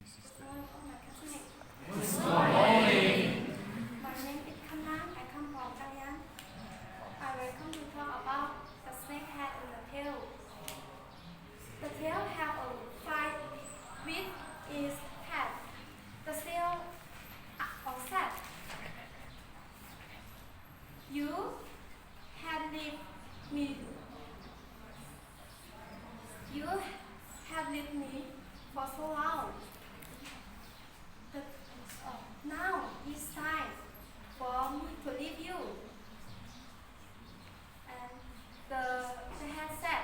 Good morning, all my classmates. Good morning. My name is Kanang. I come from Dalian. I will come to talk about the snake head and the tail. The tail have a five with its head. The tail are set. You have lived me. You have lived me for so long. The, now it's time for me to leave you. And the head said,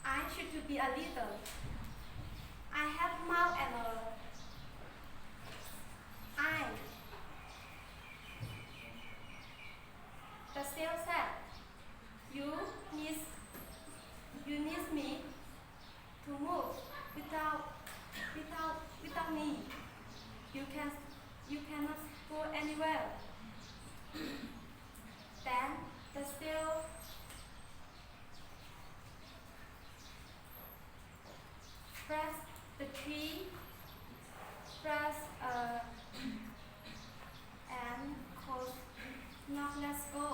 I should to be a leader. I have mouth and a eye. The snail said, you need me to move without me. You cannot go anywhere. Then the snail pressed the tree, and could not let go.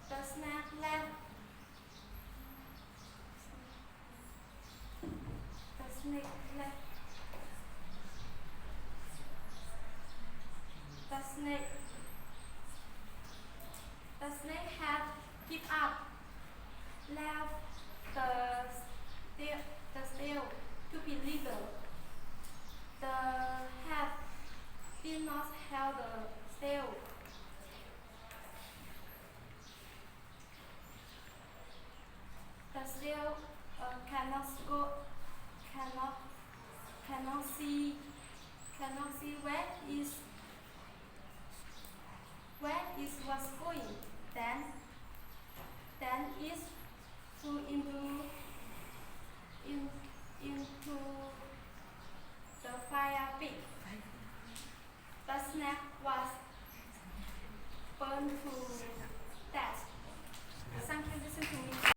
The snake left. The snake left. The snake had give up, left the snail to be leader. The head did not hold the snail. The snail cannot see where it was going. Then it flew into the fire pit. The snake was burned to death. Thank you. Listen to me.